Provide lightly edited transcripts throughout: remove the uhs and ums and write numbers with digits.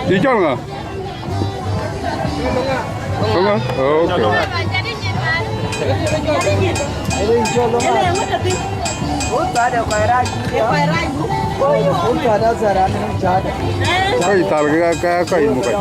Đi cho ngờ. Không á? Ok. Kai talga ka kai mu kai.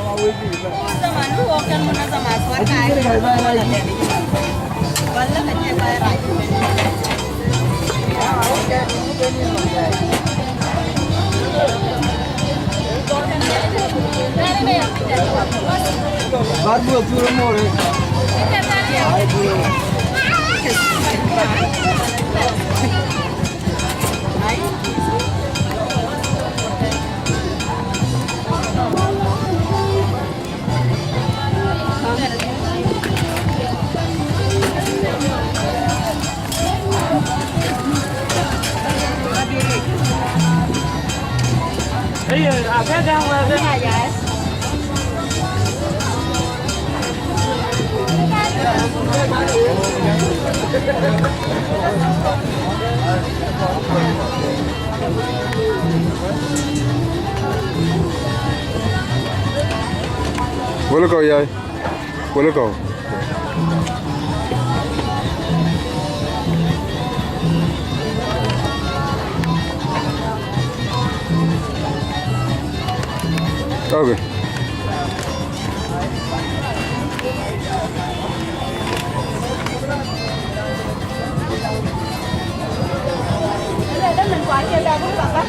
Boleh kau ya? Boleh kau. Okay. Mình quay cho ra cũng được á.